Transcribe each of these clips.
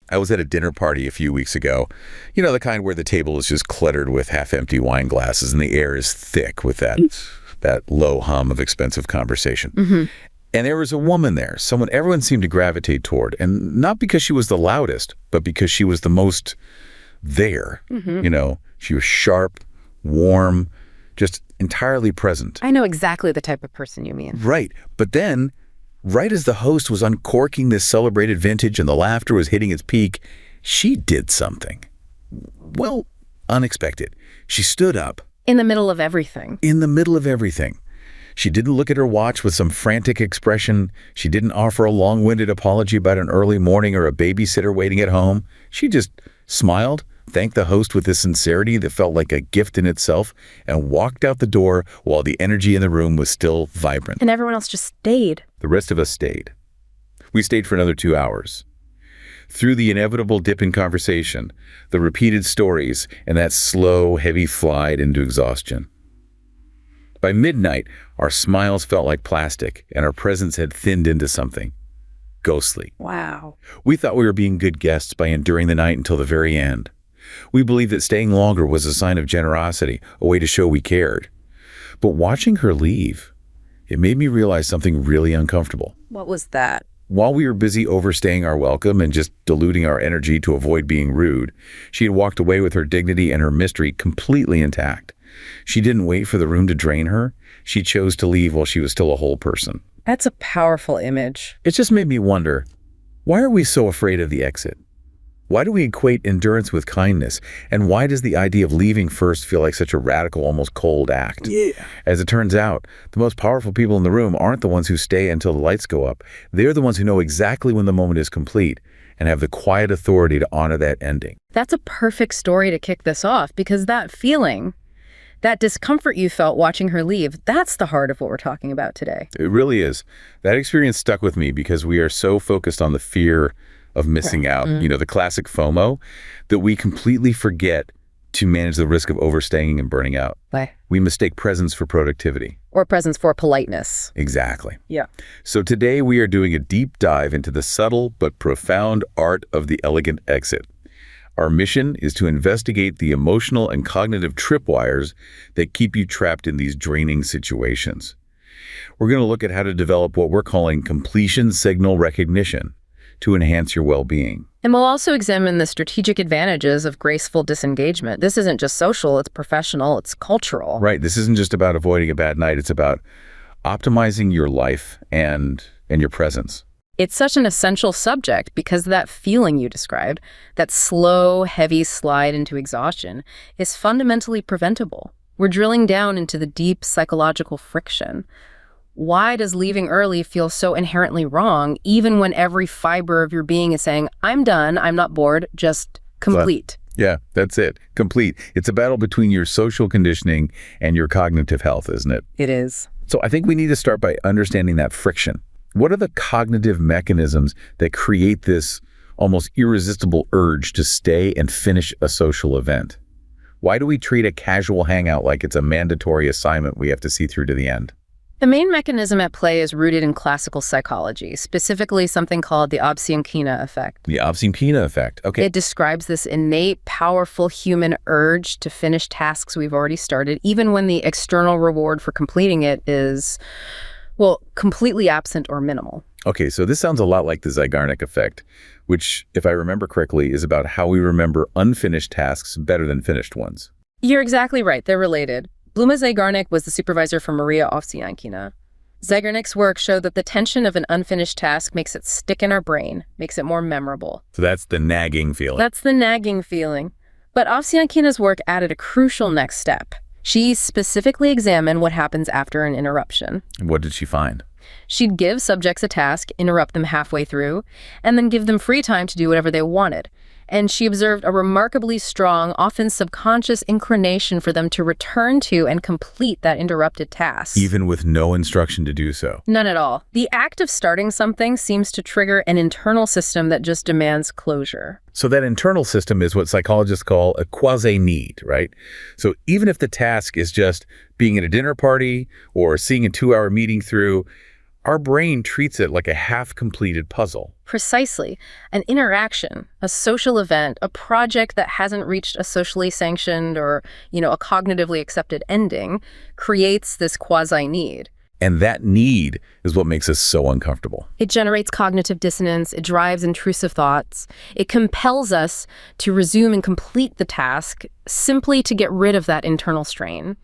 I was at a dinner party a few weeks ago. You know, the kind where the table is just cluttered with half-empty wine glasses and the air is thick with that low hum of expensive conversation. And there was a woman there, someone everyone seemed to gravitate toward. And not because she was the loudest, but because she was the most there. You know, she was sharp, warm, just entirely present. I know exactly the type of person you mean. Right. But then, right as the host was uncorking this celebrated vintage and the laughter was hitting its peak, she did something. Well, unexpected. She stood up. In the middle of everything. In the middle of everything. She didn't look at her watch with some frantic expression. She didn't offer a long-winded apology about an early morning or a babysitter waiting at home. She just smiled, thanked the host with a sincerity that felt like a gift in itself, and walked out the door while the energy in the room was still vibrant. And everyone else just stayed. The rest of us stayed. We stayed for another 2 hours. Through the inevitable dip in conversation, the repeated stories, and that slow, heavy slide into exhaustion. By midnight, our smiles felt like plastic, and our presence had thinned into something ghostly. Wow. We thought we were being good guests by enduring the night until the very end. We believed that staying longer was a sign of generosity, a way to show we cared. But watching her leave, it made me realize something really uncomfortable. What was that? While we were busy overstaying our welcome and just diluting our energy to avoid being rude, she had walked away with her dignity and her mystery completely intact. She didn't wait for the room to drain her. She chose to leave while she was still a whole person. That's a powerful image. It just made me wonder, why are we so afraid of the exit? Why do we equate endurance with kindness? And why does the idea of leaving first feel like such a radical, almost cold act? As it turns out, the most powerful people in the room aren't the ones who stay until the lights go up. They're the ones who know exactly when the moment is complete and have the quiet authority to honor that ending. That's a perfect story to kick this off, because that feeling, that discomfort you felt watching her leave, that's the heart of what we're talking about today. It really is. That experience stuck with me because we are so focused on the fear of missing out, you know, the classic FOMO, that we completely forget to manage the risk of overstaying and burning out. Why? We mistake presence for productivity. Or presence for politeness. Exactly. Yeah. So today we are doing a deep dive into the subtle but profound art of the elegant exit. Our mission is to investigate the emotional and cognitive tripwires that keep you trapped in these draining situations. We're going to look at how to develop what we're calling completion signal recognition to enhance your well-being. And we'll also examine the strategic advantages of graceful disengagement. This isn't just social, it's professional, it's cultural. Right. This isn't just about avoiding a bad night. It's about optimizing your life and your presence. It's such an essential subject because that feeling you described, that slow, heavy slide into exhaustion, is fundamentally preventable. We're drilling down into the deep psychological friction. Why does leaving early feel so inherently wrong, even when every fiber of your being is saying, I'm done, I'm not bored, just complete? Yeah, that's it. Complete. It's a battle between your social conditioning and your cognitive health, isn't it? It is. So I think we need to start by understanding that friction. What are the cognitive mechanisms that create this almost irresistible urge to stay and finish a social event? Why do we treat a casual hangout like it's a mandatory assignment we have to see through to the end? The main mechanism at play is rooted in classical psychology, specifically something called the Obscene-Kina effect. The Obscene-Kina effect. Okay. It describes this innate, powerful human urge to finish tasks we've already started, even when the external reward for completing it is, well, completely absent or minimal. Okay, so this sounds a lot like the Zeigarnik effect, which, if I remember correctly, is about how we remember unfinished tasks better than finished ones. You're exactly right. They're related. Bluma Zeigarnik was the supervisor for Maria Obscene-Kina. Zeigarnik's work showed that the tension of an unfinished task makes it stick in our brain, makes it more memorable. So that's the nagging feeling. That's the nagging feeling. But Obscene-Kina's work added a crucial next step. She specifically examined what happens after an interruption. What did she find? She'd give subjects a task, interrupt them halfway through, and then give them free time to do whatever they wanted. And she observed a remarkably strong, often subconscious inclination for them to return to and complete that interrupted task. Even with no instruction to do so? None at all. The act of starting something seems to trigger an internal system that just demands closure. So that internal system is what psychologists call a quasi-need, right? So even if the task is just being at a dinner party or seeing a 2-hour meeting through, our brain treats it like a half-completed puzzle. Precisely. An interaction, a social event, a project that hasn't reached a socially sanctioned or, a cognitively accepted ending creates this quasi-need. And that need is what makes us so uncomfortable. It generates cognitive dissonance, it drives intrusive thoughts, it compels us to resume and complete the task simply to get rid of that internal strain.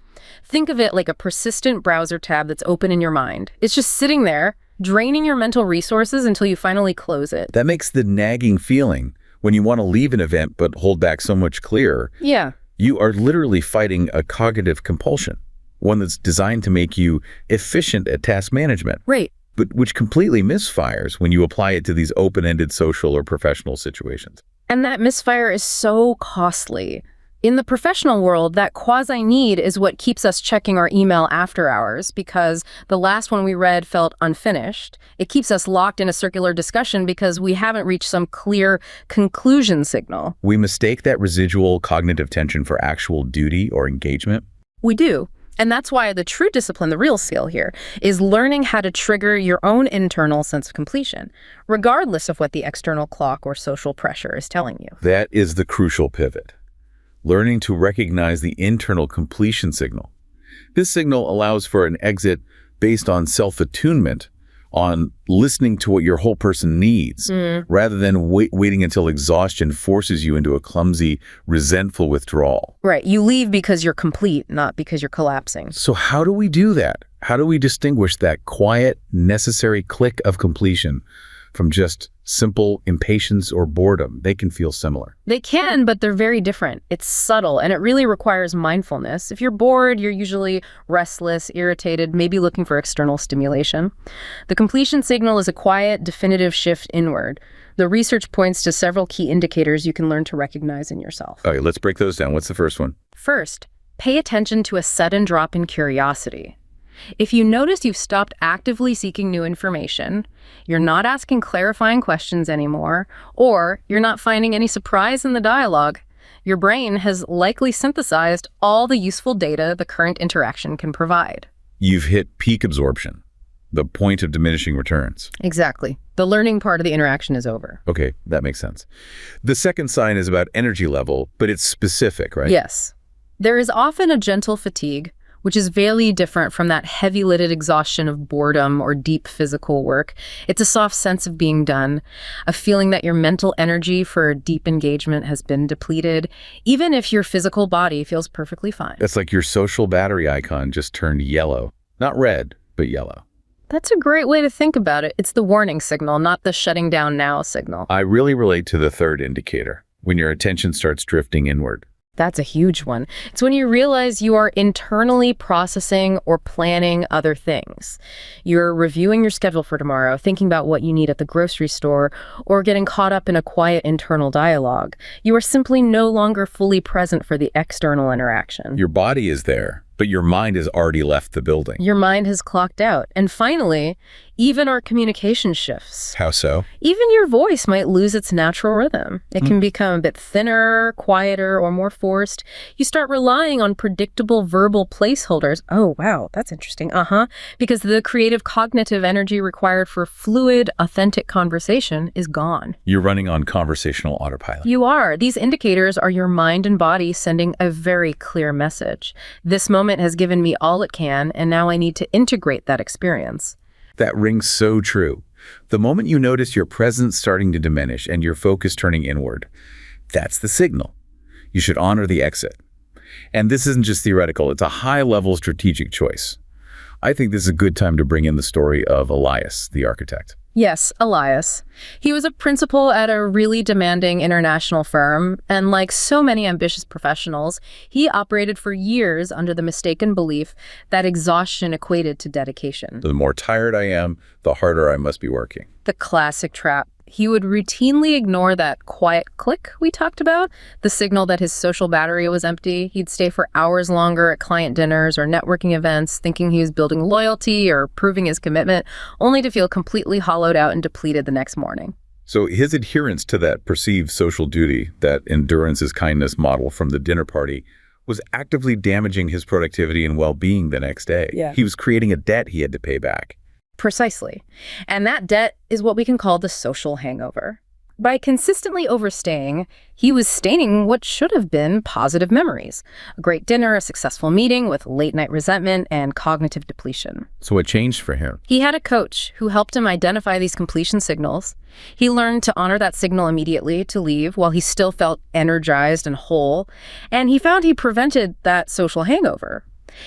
Think of it like a persistent browser tab that's open in your mind. It's just sitting there, draining your mental resources until you finally close it. That makes the nagging feeling when you want to leave an event but hold back so much clearer. Yeah. You are literally fighting a cognitive compulsion, one that's designed to make you efficient at task management. Right. But which completely misfires when you apply it to these open-ended social or professional situations. And that misfire is so costly. In the professional world, that quasi-need is what keeps us checking our email after hours because the last one we read felt unfinished. It keeps us locked in a circular discussion because we haven't reached some clear conclusion signal. We mistake that residual cognitive tension for actual duty or engagement. We do. And that's why the true discipline, the real skill here, is learning how to trigger your own internal sense of completion, regardless of what the external clock or social pressure is telling you. That is the crucial pivot. Learning to recognize the internal completion signal. This signal allows for an exit based on self-attunement, on listening to what your whole person needs, rather than waiting until exhaustion forces you into a clumsy, resentful withdrawal. Right. You leave because you're complete, not because you're collapsing. So how do we do that? How do we distinguish that quiet, necessary click of completion from just simple impatience or boredom? They can feel similar. They can, but they're very different. It's subtle, and it really requires mindfulness. If you're bored, you're usually restless, irritated, maybe looking for external stimulation. The completion signal is a quiet, definitive shift inward. The research points to several key indicators you can learn to recognize in yourself. All right, let's break those down. What's the first one? First, pay attention to a sudden drop in curiosity. If you notice you've stopped actively seeking new information, you're not asking clarifying questions anymore, or you're not finding any surprise in the dialogue, your brain has likely synthesized all the useful data the current interaction can provide. You've hit peak absorption, the point of diminishing returns. Exactly. The learning part of the interaction is over. Okay, that makes sense. The second sign is about energy level, but it's specific, right? Yes. There is often a gentle fatigue, which is very different from that heavy-lidded exhaustion of boredom or deep physical work. It's a soft sense of being done, a feeling that your mental energy for deep engagement has been depleted, even if your physical body feels perfectly fine. That's like your social battery icon just turned yellow. Not red, but yellow. That's a great way to think about it. It's the warning signal, not the shutting down now signal. I really relate to the third indicator, when your attention starts drifting inward. That's a huge one. It's when you realize you are internally processing or planning other things. You're reviewing your schedule for tomorrow, thinking about what you need at the grocery store, or getting caught up in a quiet internal dialogue. You are simply no longer fully present for the external interaction. Your body is there, but your mind has already left the building. Your mind has clocked out. And finally, even our communication shifts. How so? Even your voice might lose its natural rhythm. It can become a bit thinner, quieter, or more forced. You start relying on predictable verbal placeholders. Oh, wow, that's interesting. Because the creative cognitive energy required for fluid, authentic conversation is gone. You're running on conversational autopilot. You are. These indicators are your mind and body sending a very clear message. This moment has given me all it can, and now I need to integrate that experience. That rings so true. The moment you notice your presence starting to diminish and your focus turning inward, that's the signal. You should honor the exit. And this isn't just theoretical, it's a high-level strategic choice. I think this is a good time to bring in the story of Elias, the architect. Yes, Elias. He was a principal at a really demanding international firm, and like so many ambitious professionals, he operated for years under the mistaken belief that exhaustion equated to dedication. The more tired I am, the harder I must be working. The classic trap. He would routinely ignore that quiet click we talked about, the signal that his social battery was empty. He'd stay for hours longer at client dinners or networking events, thinking he was building loyalty or proving his commitment, only to feel completely hollowed out and depleted the next morning. So his adherence to that perceived social duty, that endurance is kindness model from the dinner party, was actively damaging his productivity and well-being the next day. Yeah. He was creating a debt he had to pay back. Precisely. And that debt is what we can call the social hangover. By consistently overstaying, he was staining what should have been positive memories. A great dinner, a successful meeting with late-night resentment and cognitive depletion. So what changed for him? He had a coach who helped him identify these completion signals. He learned to honor that signal immediately to leave while he still felt energized and whole. And he found he prevented that social hangover.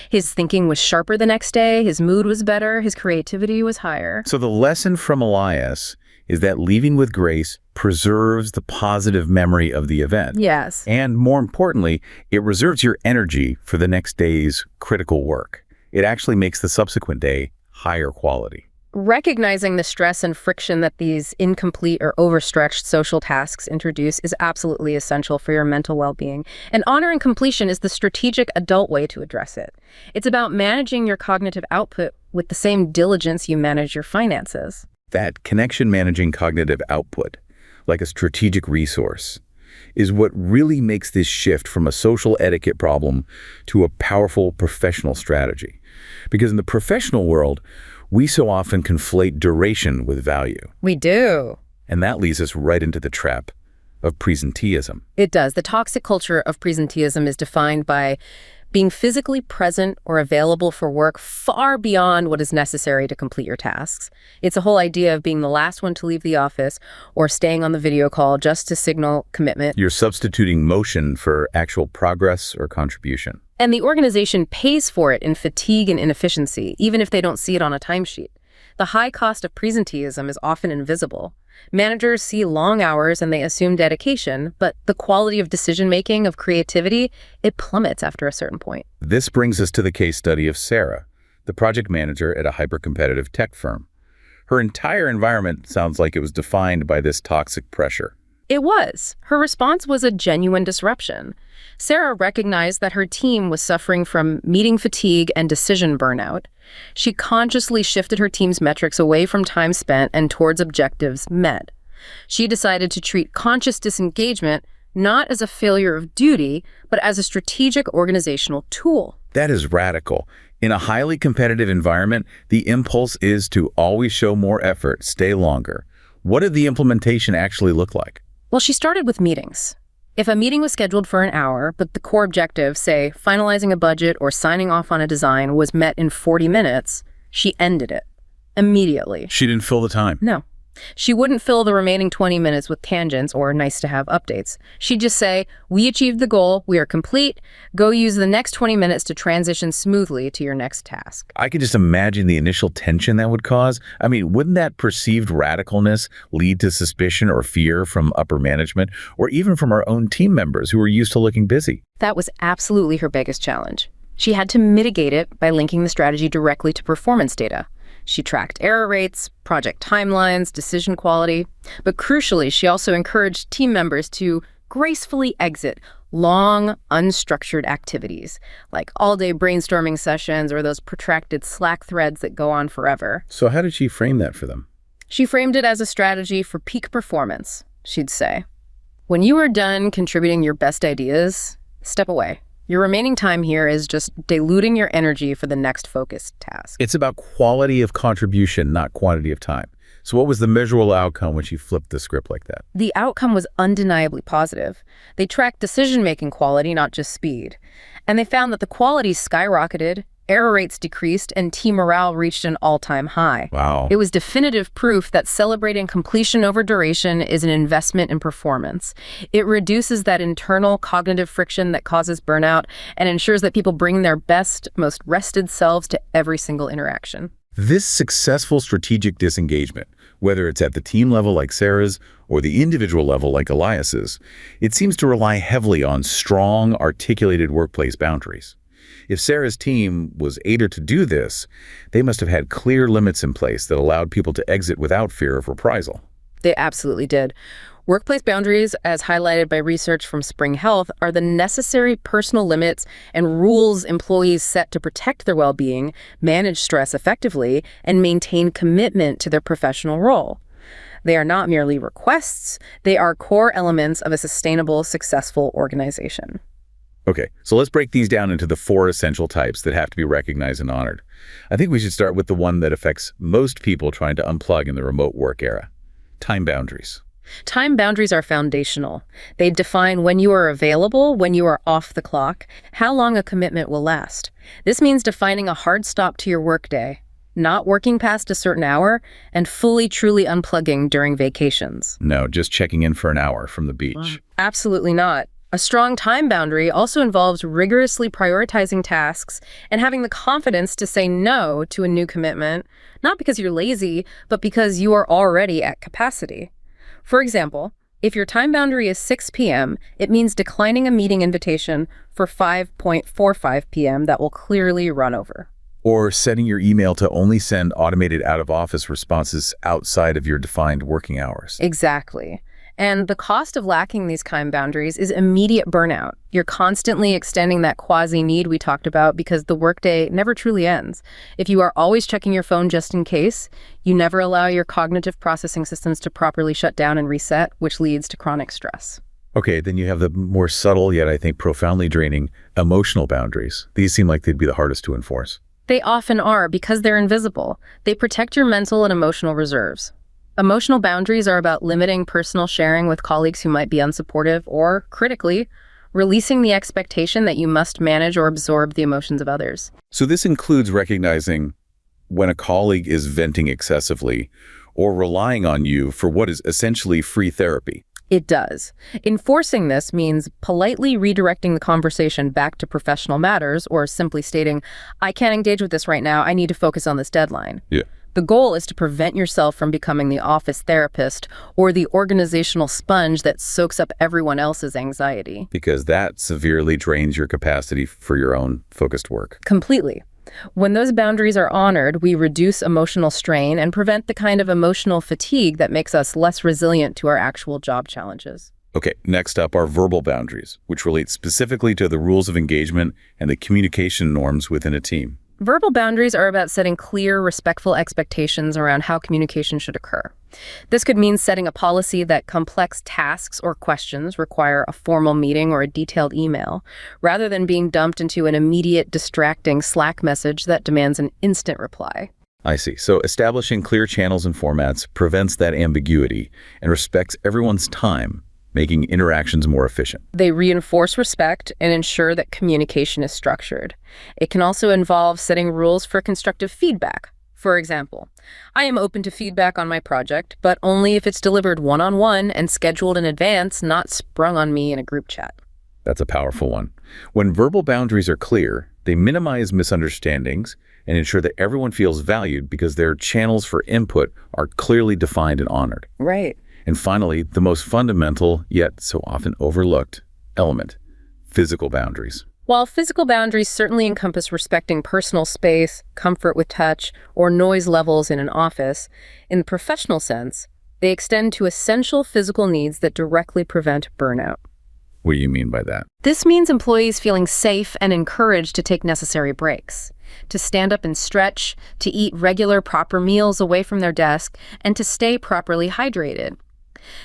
His thinking was sharper the next day, his mood was better, his creativity was higher. So the lesson from Elias is that leaving with grace preserves the positive memory of the event. Yes. And more importantly, it reserves your energy for the next day's critical work. It actually makes the subsequent day higher quality. Recognizing the stress and friction that these incomplete or overstretched social tasks introduce is absolutely essential for your mental well-being. And honoring completion is the strategic adult way to address it. It's about managing your cognitive output with the same diligence you manage your finances. That connection managing cognitive output, like a strategic resource, is what really makes this shift from a social etiquette problem to a powerful professional strategy. Because in the professional world, we so often conflate duration with value. We do. And that leads us right into the trap of presenteeism. It does. The toxic culture of presenteeism is defined by being physically present or available for work far beyond what is necessary to complete your tasks. It's a whole idea of being the last one to leave the office or staying on the video call just to signal commitment. You're substituting motion for actual progress or contribution. And the organization pays for it in fatigue and inefficiency, even if they don't see it on a timesheet. The high cost of presenteeism is often invisible. Managers see long hours and they assume dedication, but the quality of decision-making, of creativity, it plummets after a certain point. This brings us to the case study of Sarah, the project manager at a hyper-competitive tech firm. Her entire environment sounds like it was defined by this toxic pressure. It was. Her response was a genuine disruption. Sarah recognized that her team was suffering from meeting fatigue and decision burnout. She consciously shifted her team's metrics away from time spent and towards objectives met. She decided to treat conscious disengagement not as a failure of duty, but as a strategic organizational tool. That is radical. In a highly competitive environment, the impulse is to always show more effort, stay longer. What did the implementation actually look like? Well, she started with meetings. If a meeting was scheduled for an hour, but the core objective, say, finalizing a budget or signing off on a design, was met in 40 minutes, she ended it immediately. She didn't fill the time. No. She wouldn't fill the remaining 20 minutes with tangents or nice-to-have updates. She'd just say, we achieved the goal, we are complete, go use the next 20 minutes to transition smoothly to your next task. I can just imagine the initial tension that would cause. I mean, wouldn't that perceived radicalness lead to suspicion or fear from upper management, or even from our own team members who were used to looking busy? That was absolutely her biggest challenge. She had to mitigate it by linking the strategy directly to performance data. She tracked error rates, project timelines, decision quality. But crucially, she also encouraged team members to gracefully exit long, unstructured activities, like all-day brainstorming sessions or those protracted Slack threads that go on forever. So how did she frame that for them? She framed it as a strategy for peak performance, she'd say. When you are done contributing your best ideas, step away. Your remaining time here is just diluting your energy for the next focused task. It's about quality of contribution, not quantity of time. So what was the measurable outcome when she flipped the script like that? The outcome was undeniably positive. They tracked decision-making quality, not just speed. And they found that the quality skyrocketed, error rates decreased, and team morale reached an all-time high. Wow. It was definitive proof that celebrating completion over duration is an investment in performance. It reduces that internal cognitive friction that causes burnout and ensures that people bring their best, most rested selves to every single interaction. This successful strategic disengagement, whether it's at the team level like Sarah's or the individual level like Elias's, it seems to rely heavily on strong, articulated workplace boundaries. If Sarah's team was able to do this, they must have had clear limits in place that allowed people to exit without fear of reprisal. They absolutely did. Workplace boundaries, as highlighted by research from Spring Health, are the necessary personal limits and rules employees set to protect their well-being, manage stress effectively, and maintain commitment to their professional role. They are not merely requests, they are core elements of a sustainable, successful organization. Okay, so let's break these down into the 4 essential types that have to be recognized and honored. I think we should start with the one that affects most people trying to unplug in the remote work era: time boundaries. Time boundaries are foundational. They define when you are available, when you are off the clock, how long a commitment will last. This means defining a hard stop to your workday, not working past a certain hour, and fully, truly unplugging during vacations. No, just checking in for an hour from the beach. Absolutely not. A strong time boundary also involves rigorously prioritizing tasks and having the confidence to say no to a new commitment, not because you're lazy, but because you are already at capacity. For example, if your time boundary is 6 p.m., it means declining a meeting invitation for 5:45 p.m. that will clearly run over. Or setting your email to only send automated out-of-office responses outside of your defined working hours. Exactly. And the cost of lacking these time boundaries is immediate burnout. You're constantly extending that quasi-need we talked about because the workday never truly ends. If you are always checking your phone just in case, you never allow your cognitive processing systems to properly shut down and reset, which leads to chronic stress. Okay, then you have the more subtle, yet I think profoundly draining, emotional boundaries. These seem like they'd be the hardest to enforce. They often are because they're invisible. They protect your mental and emotional reserves. Emotional boundaries are about limiting personal sharing with colleagues who might be unsupportive or, critically, releasing the expectation that you must manage or absorb the emotions of others. So this includes recognizing when a colleague is venting excessively or relying on you for what is essentially free therapy. It does. Enforcing this means politely redirecting the conversation back to professional matters or simply stating, I can't engage with this right now, I need to focus on this deadline. Yeah. The goal is to prevent yourself from becoming the office therapist or the organizational sponge that soaks up everyone else's anxiety. Because that severely drains your capacity for your own focused work. Completely. When those boundaries are honored, we reduce emotional strain and prevent the kind of emotional fatigue that makes us less resilient to our actual job challenges. Okay, next up are verbal boundaries, which relate specifically to the rules of engagement and the communication norms within a team. Verbal boundaries are about setting clear, respectful expectations around how communication should occur. This could mean setting a policy that complex tasks or questions require a formal meeting or a detailed email, rather than being dumped into an immediate, distracting Slack message that demands an instant reply. I see. So establishing clear channels and formats prevents that ambiguity and respects everyone's time, making interactions more efficient. They reinforce respect and ensure that communication is structured. It can also involve setting rules for constructive feedback. For example, I am open to feedback on my project, but only if it's delivered one-on-one and scheduled in advance, not sprung on me in a group chat. That's a powerful one. When verbal boundaries are clear, they minimize misunderstandings and ensure that everyone feels valued because their channels for input are clearly defined and honored. Right. And finally, the most fundamental, yet so often overlooked, element: physical boundaries. While physical boundaries certainly encompass respecting personal space, comfort with touch, or noise levels in an office, in the professional sense, they extend to essential physical needs that directly prevent burnout. What do you mean by that? This means employees feeling safe and encouraged to take necessary breaks, to stand up and stretch, to eat regular, proper meals away from their desk, and to stay properly hydrated.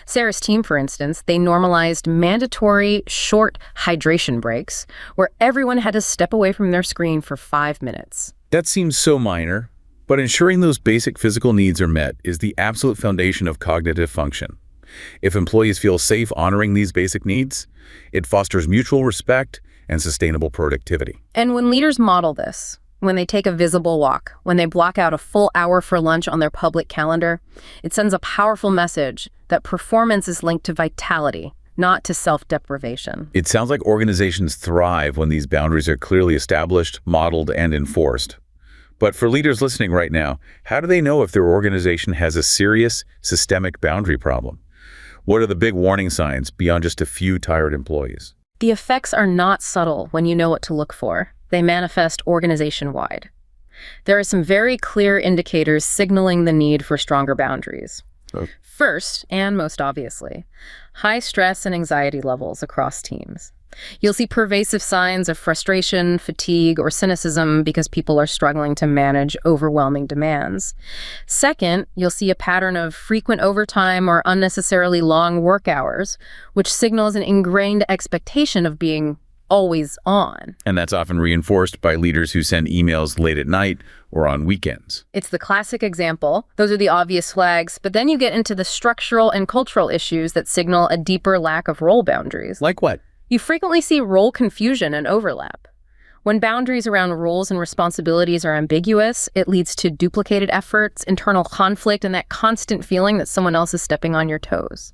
Sarah's team, for instance, they normalized mandatory short hydration breaks where everyone had to step away from their screen for 5 minutes. That seems so minor, but ensuring those basic physical needs are met is the absolute foundation of cognitive function. If employees feel safe honoring these basic needs, it fosters mutual respect and sustainable productivity. And when leaders model this, when they take a visible walk, when they block out a full hour for lunch on their public calendar, it sends a powerful message that performance is linked to vitality, not to self-deprivation. It sounds like organizations thrive when these boundaries are clearly established, modeled, and enforced. But for leaders listening right now, how do they know if their organization has a serious, systemic boundary problem? What are the big warning signs beyond just a few tired employees? The effects are not subtle when you know what to look for. They manifest organization-wide. There are some very clear indicators signaling the need for stronger boundaries. First, and most obviously, high stress and anxiety levels across teams. You'll see pervasive signs of frustration, fatigue, or cynicism because people are struggling to manage overwhelming demands. Second, you'll see a pattern of frequent overtime or unnecessarily long work hours, which signals an ingrained expectation of being always on. And that's often reinforced by leaders who send emails late at night or on weekends. It's the classic example. Those are the obvious flags, but then you get into the structural and cultural issues that signal a deeper lack of role boundaries. Like what? You frequently see role confusion and overlap. When boundaries around roles and responsibilities are ambiguous, it leads to duplicated efforts, internal conflict, and that constant feeling that someone else is stepping on your toes.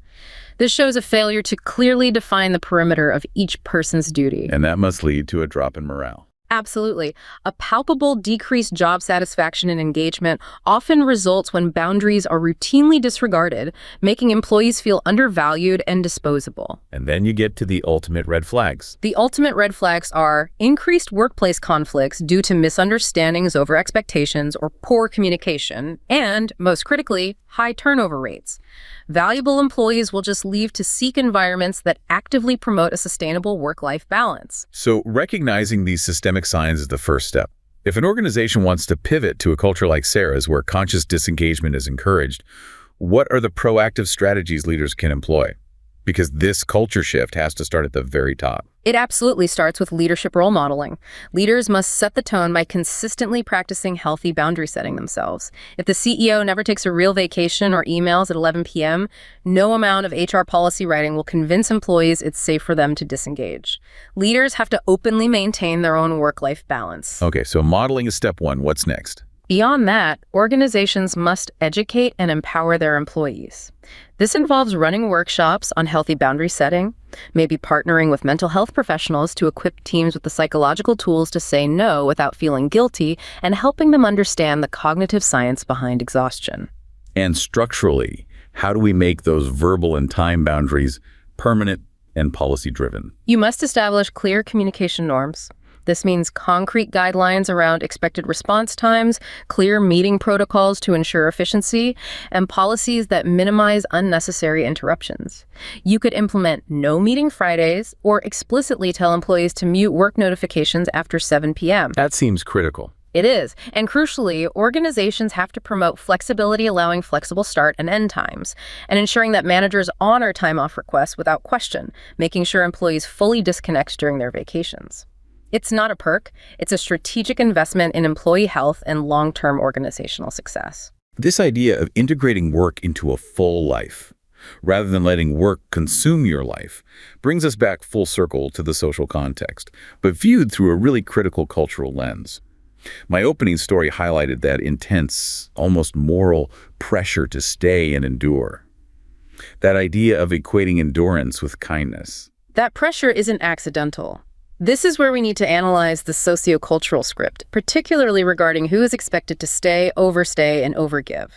This shows a failure to clearly define the perimeter of each person's duty. And that must lead to a drop in morale. Absolutely. A palpable decreased job satisfaction and engagement often results when boundaries are routinely disregarded, making employees feel undervalued and disposable. And then you get to the ultimate red flags. The ultimate red flags are increased workplace conflicts due to misunderstandings over expectations or poor communication, and, most critically, high turnover rates. Valuable employees will just leave to seek environments that actively promote a sustainable work-life balance. So recognizing these systemic signs is the first step. If an organization wants to pivot to a culture like Sarah's where conscious disengagement is encouraged, what are the proactive strategies leaders can employ? Because this culture shift has to start at the very top. It absolutely starts with leadership role modeling. Leaders must set the tone by consistently practicing healthy boundary setting themselves. If the CEO never takes a real vacation or emails at 11 p.m., no amount of HR policy writing will convince employees it's safe for them to disengage. Leaders have to openly maintain their own work-life balance. Okay, so modeling is step one. What's next? Beyond that, organizations must educate and empower their employees. This involves running workshops on healthy boundary setting, maybe partnering with mental health professionals to equip teams with the psychological tools to say no without feeling guilty, and helping them understand the cognitive science behind exhaustion. And structurally, how do we make those verbal and time boundaries permanent and policy-driven? You must establish clear communication norms. This means concrete guidelines around expected response times, clear meeting protocols to ensure efficiency, and policies that minimize unnecessary interruptions. You could implement no meeting Fridays or explicitly tell employees to mute work notifications after 7 p.m. That seems critical. It is. And crucially, organizations have to promote flexibility, allowing flexible start and end times, and ensuring that managers honor time off requests without question, making sure employees fully disconnect during their vacations. It's not a perk. It's a strategic investment in employee health and long-term organizational success. This idea of integrating work into a full life, rather than letting work consume your life, brings us back full circle to the social context, but viewed through a really critical cultural lens. My opening story highlighted that intense, almost moral pressure to stay and endure. That idea of equating endurance with kindness. That pressure isn't accidental. This is where we need to analyze the sociocultural script, particularly regarding who is expected to stay, overstay, and overgive.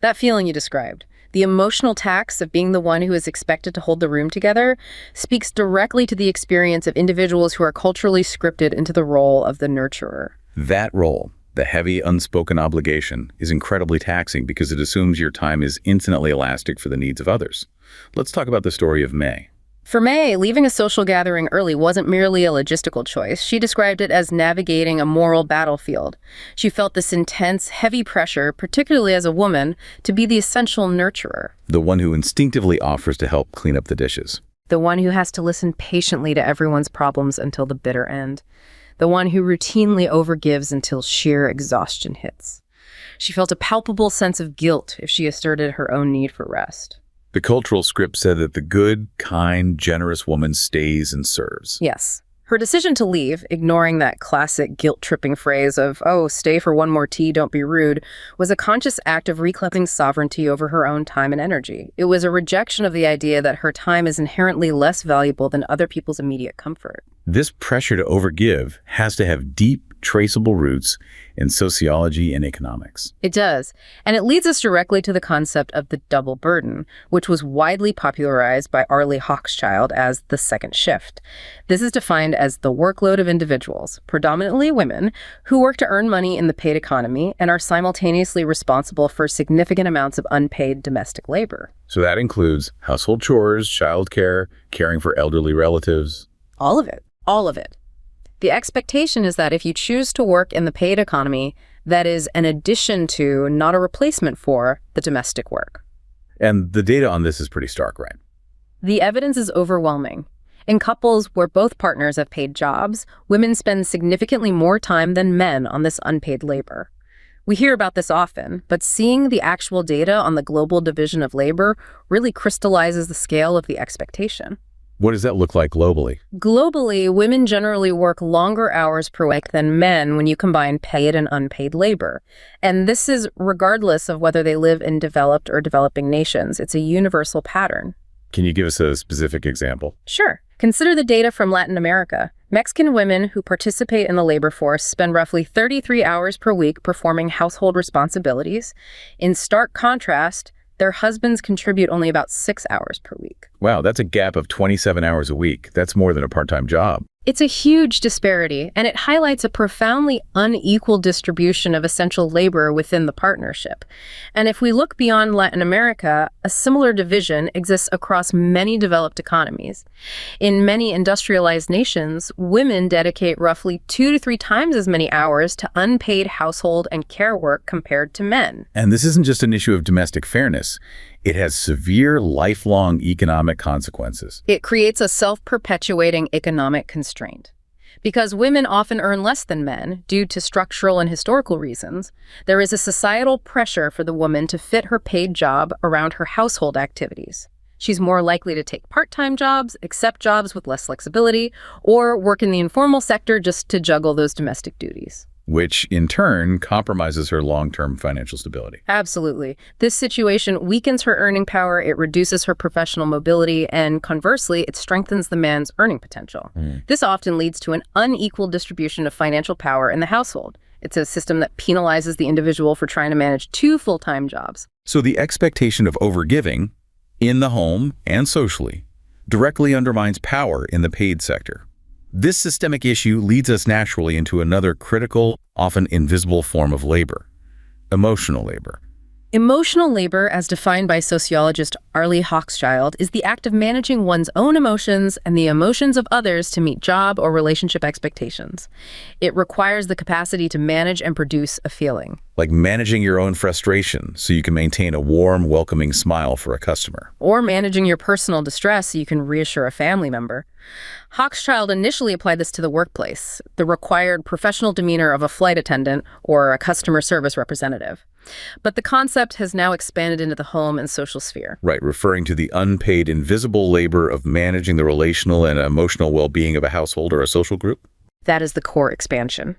That feeling you described, the emotional tax of being the one who is expected to hold the room together, speaks directly to the experience of individuals who are culturally scripted into the role of the nurturer. That role, the heavy, unspoken obligation, is incredibly taxing because it assumes your time is infinitely elastic for the needs of others. Let's talk about the story of May. For May, leaving a social gathering early wasn't merely a logistical choice. She described it as navigating a moral battlefield. She felt this intense, heavy pressure, particularly as a woman, to be the essential nurturer. The one who instinctively offers to help clean up the dishes. The one who has to listen patiently to everyone's problems until the bitter end. The one who routinely overgives until sheer exhaustion hits. She felt a palpable sense of guilt if she asserted her own need for rest. The cultural script said that the good, kind, generous woman stays and serves. Yes. Her decision to leave, ignoring that classic guilt-tripping phrase of, "Oh, stay for one more tea, don't be rude," was a conscious act of reclaiming sovereignty over her own time and energy. It was a rejection of the idea that her time is inherently less valuable than other people's immediate comfort. This pressure to overgive has to have deep, traceable roots in sociology and economics. It does. And it leads us directly to the concept of the double burden, which was widely popularized by Arlie Hochschild as the second shift. This is defined as the workload of individuals, predominantly women, who work to earn money in the paid economy and are simultaneously responsible for significant amounts of unpaid domestic labor. So that includes household chores, childcare, caring for elderly relatives. All of it. All of it. The expectation is that if you choose to work in the paid economy, that is an addition to, not a replacement for, the domestic work. And the data on this is pretty stark, right? The evidence is overwhelming. In couples where both partners have paid jobs, women spend significantly more time than men on this unpaid labor. We hear about this often, but seeing the actual data on the global division of labor really crystallizes the scale of the expectation. What does that look like globally? Globally, women generally work longer hours per week than men when you combine paid and unpaid labor. And this is regardless of whether they live in developed or developing nations. It's a universal pattern. Can you give us a specific example? Sure. Consider the data from Latin America. Mexican women who participate in the labor force spend roughly 33 hours per week performing household responsibilities. In stark contrast, their husbands contribute only about 6 hours per week. Wow, that's a gap of 27 hours a week. That's more than a part-time job. It's a huge disparity, and it highlights a profoundly unequal distribution of essential labor within the partnership. And if we look beyond Latin America, a similar division exists across many developed economies. In many industrialized nations, women dedicate roughly 2 to 3 times as many hours to unpaid household and care work compared to men. And this isn't just an issue of domestic fairness. It has severe, lifelong economic consequences. It creates a self-perpetuating economic constraint. Because women often earn less than men due to structural and historical reasons, there is a societal pressure for the woman to fit her paid job around her household activities. She's more likely to take part-time jobs, accept jobs with less flexibility, or work in the informal sector just to juggle those domestic duties. Which, in turn, compromises her long-term financial stability. Absolutely. This situation weakens her earning power, it reduces her professional mobility, and conversely, it strengthens the man's earning potential. This often leads to an unequal distribution of financial power in the household. It's a system that penalizes the individual for trying to manage 2 full-time jobs. So the expectation of overgiving, in the home and socially, directly undermines power in the paid sector. This systemic issue leads us naturally into another critical, often invisible form of labor: emotional labor. Emotional labor, as defined by sociologist Arlie Hochschild, is the act of managing one's own emotions and the emotions of others to meet job or relationship expectations. It requires the capacity to manage and produce a feeling. Like managing your own frustration so you can maintain a warm, welcoming smile for a customer. Or managing your personal distress so you can reassure a family member. Hochschild initially applied this to the workplace, the required professional demeanor of a flight attendant or a customer service representative. But the concept has now expanded into the home and social sphere. Right, referring to the unpaid, invisible labor of managing the relational and emotional well-being of a household or a social group. That is the core expansion.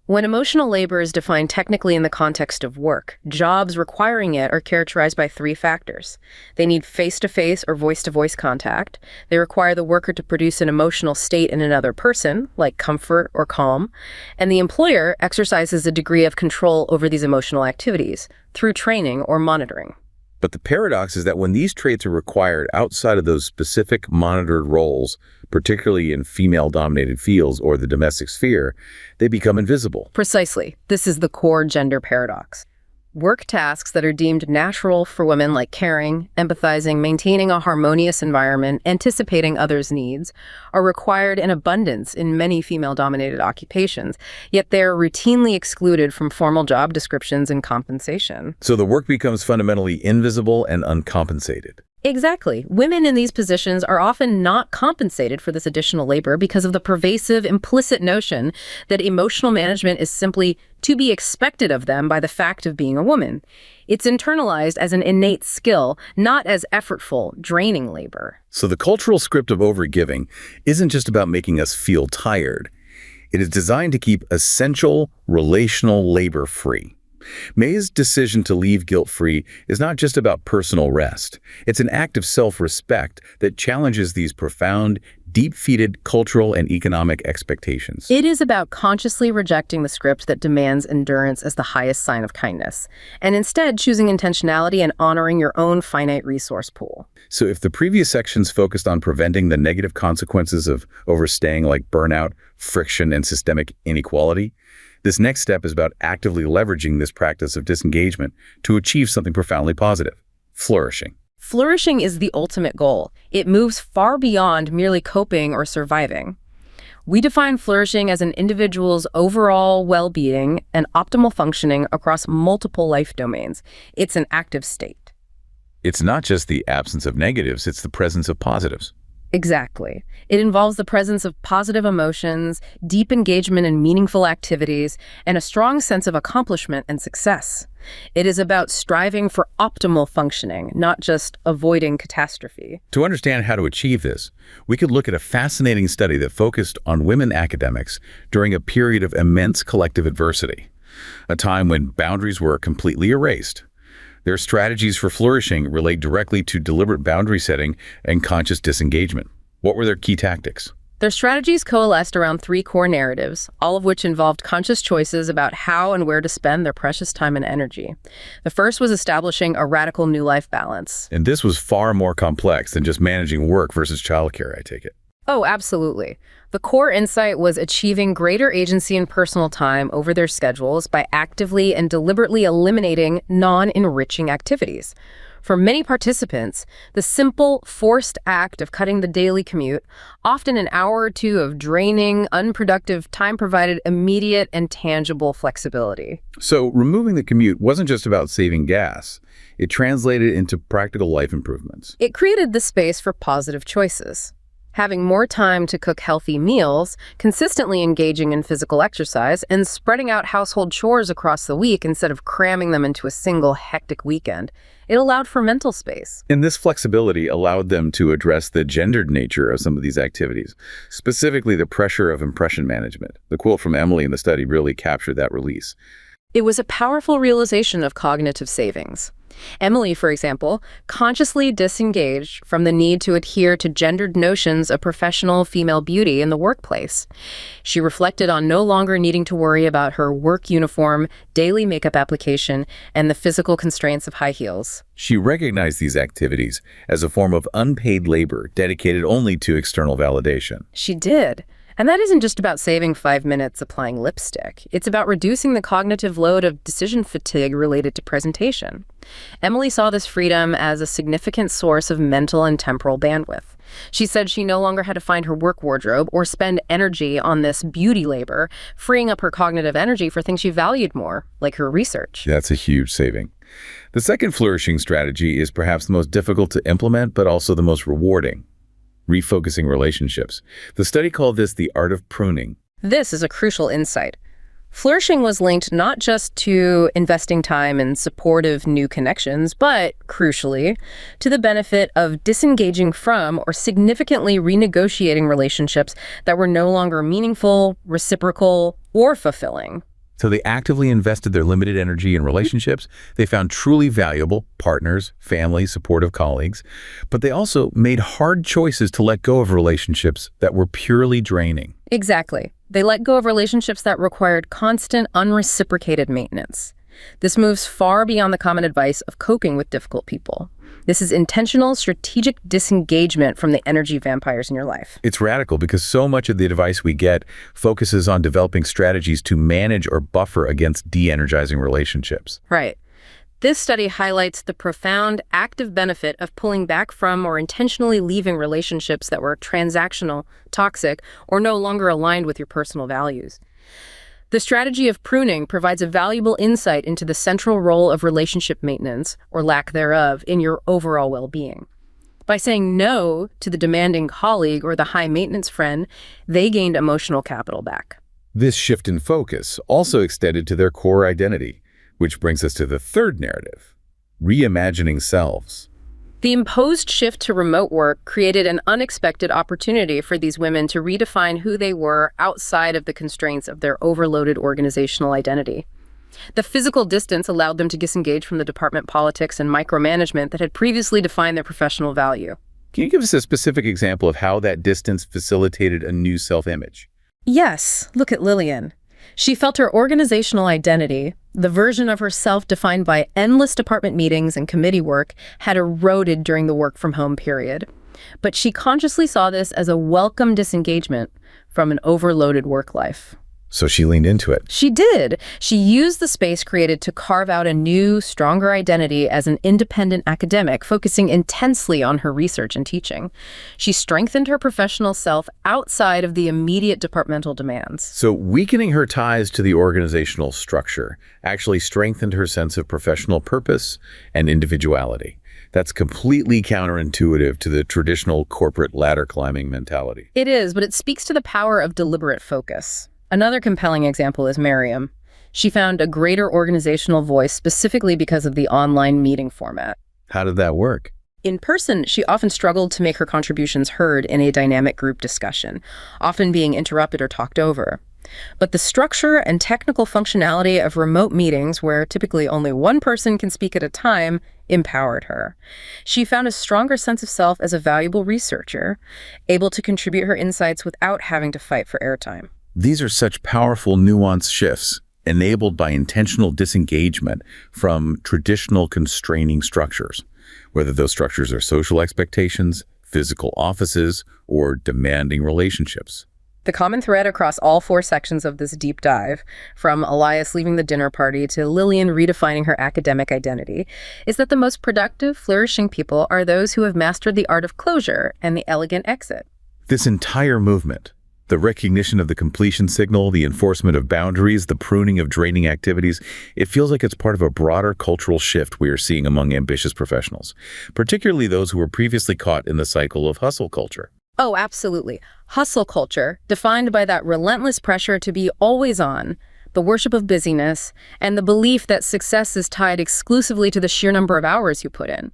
When emotional labor is defined technically in the context of work, jobs requiring it are characterized by 3 factors. They need face-to-face or voice-to-voice contact. They require the worker to produce an emotional state in another person, like comfort or calm. And the employer exercises a degree of control over these emotional activities through training or monitoring. But the paradox is that when these traits are required outside of those specific monitored roles, particularly in female-dominated fields or the domestic sphere, they become invisible. Precisely. This is the core gender paradox. Work tasks that are deemed natural for women, like caring, empathizing, maintaining a harmonious environment, anticipating others' needs, are required in abundance in many female-dominated occupations, yet they are routinely excluded from formal job descriptions and compensation. So the work becomes fundamentally invisible and uncompensated. Exactly. Women in these positions are often not compensated for this additional labor because of the pervasive implicit notion that emotional management is simply to be expected of them by the fact of being a woman. It's internalized as an innate skill, not as effortful, draining labor. So the cultural script of overgiving isn't just about making us feel tired. It is designed to keep essential relational labor free. May's decision to leave guilt-free is not just about personal rest. It's an act of self-respect that challenges these profound, deep-seated cultural and economic expectations. It is about consciously rejecting the script that demands endurance as the highest sign of kindness, and instead choosing intentionality and honoring your own finite resource pool. So if the previous sections focused on preventing the negative consequences of overstaying, like burnout, friction, and systemic inequality, this next step is about actively leveraging this practice of disengagement to achieve something profoundly positive: flourishing. Flourishing is the ultimate goal. It moves far beyond merely coping or surviving. We define flourishing as an individual's overall well-being and optimal functioning across multiple life domains. It's an active state. It's not just the absence of negatives, it's the presence of positives. Exactly. It involves the presence of positive emotions, deep engagement in meaningful activities, and a strong sense of accomplishment and success. It is about striving for optimal functioning, not just avoiding catastrophe. To understand how to achieve this, we could look at a fascinating study that focused on women academics during a period of immense collective adversity, a time when boundaries were completely erased. Their strategies for flourishing relate directly to deliberate boundary setting and conscious disengagement. What were their key tactics? Their strategies coalesced around 3 core narratives, all of which involved conscious choices about how and where to spend their precious time and energy. The first was establishing a radical new life balance. And this was far more complex than just managing work versus childcare, I take it. Oh, absolutely. The core insight was achieving greater agency and personal time over their schedules by actively and deliberately eliminating non-enriching activities. For many participants, the simple, forced act of cutting the daily commute, often an hour or 2 of draining, unproductive time, provided immediate and tangible flexibility. So removing the commute wasn't just about saving gas. It translated into practical life improvements. It created the space for positive choices. Having more time to cook healthy meals, consistently engaging in physical exercise, and spreading out household chores across the week instead of cramming them into a single hectic weekend. It allowed for mental space. And this flexibility allowed them to address the gendered nature of some of these activities, specifically the pressure of impression management. The quote from Emily in the study really captured that release. It was a powerful realization of cognitive savings. Emily, for example, consciously disengaged from the need to adhere to gendered notions of professional female beauty in the workplace. She reflected on no longer needing to worry about her work uniform, daily makeup application, and the physical constraints of high heels. She recognized these activities as a form of unpaid labor dedicated only to external validation. She did. And that isn't just about saving 5 minutes applying lipstick. It's about reducing the cognitive load of decision fatigue related to presentation. Emily saw this freedom as a significant source of mental and temporal bandwidth. She said she no longer had to find her work wardrobe or spend energy on this beauty labor, freeing up her cognitive energy for things she valued more, like her research. That's a huge saving. The second flourishing strategy is perhaps the most difficult to implement, but also the most rewarding. Refocusing relationships. The study called this the art of pruning. This is a crucial insight. Flourishing was linked not just to investing time in supportive new connections, but, crucially, to the benefit of disengaging from or significantly renegotiating relationships that were no longer meaningful, reciprocal, or fulfilling. So they actively invested their limited energy in relationships. They found truly valuable partners, family, supportive colleagues, but they also made hard choices to let go of relationships that were purely draining. Exactly. They let go of relationships that required constant, unreciprocated maintenance. This moves far beyond the common advice of coping with difficult people. This is intentional, strategic disengagement from the energy vampires in your life. It's radical because so much of the advice we get focuses on developing strategies to manage or buffer against de-energizing relationships. Right. This study highlights the profound active benefit of pulling back from or intentionally leaving relationships that were transactional, toxic, or no longer aligned with your personal values. The strategy of pruning provides a valuable insight into the central role of relationship maintenance, or lack thereof, in your overall well-being. By saying no to the demanding colleague or the high-maintenance friend, they gained emotional capital back. This shift in focus also extended to their core identity, which brings us to the third narrative, reimagining selves. The imposed shift to remote work created an unexpected opportunity for these women to redefine who they were outside of the constraints of their overloaded organizational identity. The physical distance allowed them to disengage from the department politics and micromanagement that had previously defined their professional value. Can you give us a specific example of how that distance facilitated a new self-image? Yes, look at Lillian. She felt her organizational identity, the version of herself defined by endless department meetings and committee work, had eroded during the work-from-home period. But she consciously saw this as a welcome disengagement from an overloaded work life. So she leaned into it. She did. She used the space created to carve out a new, stronger identity as an independent academic, focusing intensely on her research and teaching. She strengthened her professional self outside of the immediate departmental demands. So weakening her ties to the organizational structure actually strengthened her sense of professional purpose and individuality. That's completely counterintuitive to the traditional corporate ladder climbing mentality. It is, but it speaks to the power of deliberate focus. Another compelling example is Miriam. She found a greater organizational voice specifically because of the online meeting format. How did that work? In person, she often struggled to make her contributions heard in a dynamic group discussion, often being interrupted or talked over. But the structure and technical functionality of remote meetings, where typically only one person can speak at a time, empowered her. She found a stronger sense of self as a valuable researcher, able to contribute her insights without having to fight for airtime. These are such powerful nuanced shifts, enabled by intentional disengagement from traditional constraining structures, whether those structures are social expectations, physical offices, or demanding relationships. The common thread across all 4 sections of this deep dive, from Elias leaving the dinner party to Lillian redefining her academic identity, is that the most productive, flourishing people are those who have mastered the art of closure and the elegant exit. This entire movement, the recognition of the completion signal, the enforcement of boundaries, the pruning of draining activities, it feels like it's part of a broader cultural shift we are seeing among ambitious professionals, particularly those who were previously caught in the cycle of hustle culture. Oh, absolutely. Hustle culture, defined by that relentless pressure to be always on, the worship of busyness, and the belief that success is tied exclusively to the sheer number of hours you put in.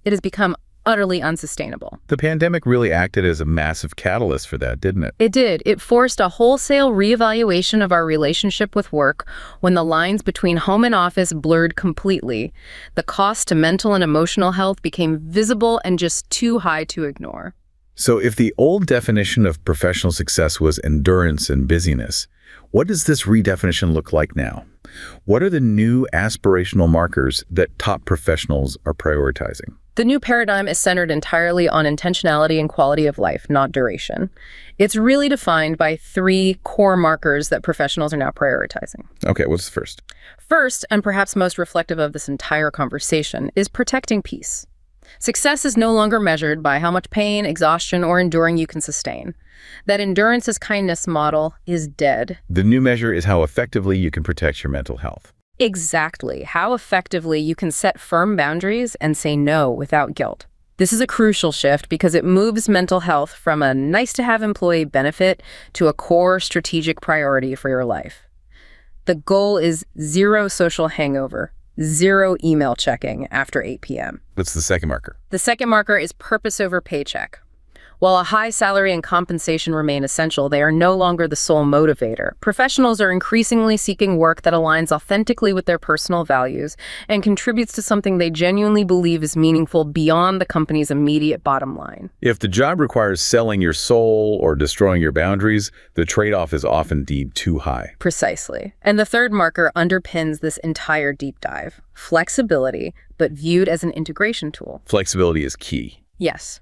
It has become utterly unsustainable. The pandemic really acted as a massive catalyst for that, didn't it? It did. It forced a wholesale reevaluation of our relationship with work when the lines between home and office blurred completely. The cost to mental and emotional health became visible and just too high to ignore. So if the old definition of professional success was endurance and busyness, what does this redefinition look like now? What are the new aspirational markers that top professionals are prioritizing? The new paradigm is centered entirely on intentionality and quality of life, not duration. It's really defined by 3 core markers that professionals are now prioritizing. Okay, what's the first? First, and perhaps most reflective of this entire conversation, is protecting peace. Success is no longer measured by how much pain, exhaustion, or enduring you can sustain. That endurance as kindness model is dead. The new measure is how effectively you can protect your mental health. Exactly. How effectively you can set firm boundaries and say no without guilt. This is a crucial shift because it moves mental health from a nice-to-have employee benefit to a core strategic priority for your life. The goal is 0 social hangover, 0 email checking after 8 p.m. What's the second marker? The second marker is purpose over paycheck. While a high salary and compensation remain essential, they are no longer the sole motivator. Professionals are increasingly seeking work that aligns authentically with their personal values and contributes to something they genuinely believe is meaningful beyond the company's immediate bottom line. If the job requires selling your soul or destroying your boundaries, the trade-off is often deemed too high. Precisely. And the third marker underpins this entire deep dive: flexibility, but viewed as an integration tool. Flexibility is key. Yes.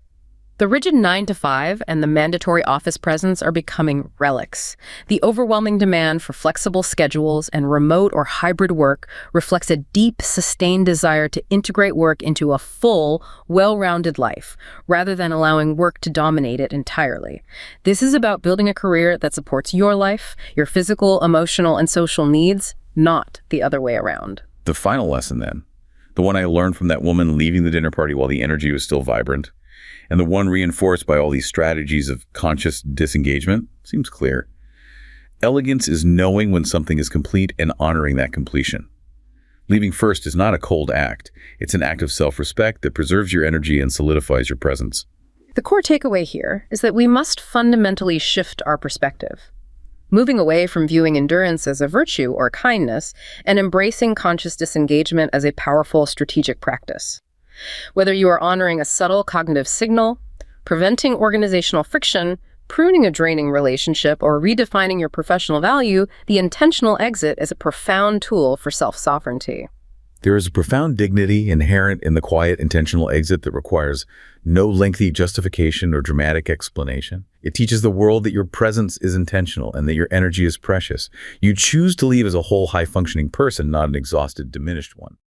The rigid 9-to-5 and the mandatory office presence are becoming relics. The overwhelming demand for flexible schedules and remote or hybrid work reflects a deep, sustained desire to integrate work into a full, well-rounded life, rather than allowing work to dominate it entirely. This is about building a career that supports your life, your physical, emotional, and social needs, not the other way around. The final lesson, then, the one I learned from that woman leaving the dinner party while the energy was still vibrant, and the one reinforced by all these strategies of conscious disengagement, seems clear. Elegance is knowing when something is complete and honoring that completion. Leaving first is not a cold act. It's an act of self-respect that preserves your energy and solidifies your presence. The core takeaway here is that we must fundamentally shift our perspective, moving away from viewing endurance as a virtue or kindness and embracing conscious disengagement as a powerful strategic practice. Whether you are honoring a subtle cognitive signal, preventing organizational friction, pruning a draining relationship, or redefining your professional value, the intentional exit is a profound tool for self-sovereignty. There is a profound dignity inherent in the quiet, intentional exit that requires no lengthy justification or dramatic explanation. It teaches the world that your presence is intentional and that your energy is precious. You choose to leave as a whole, high-functioning person, not an exhausted, diminished one.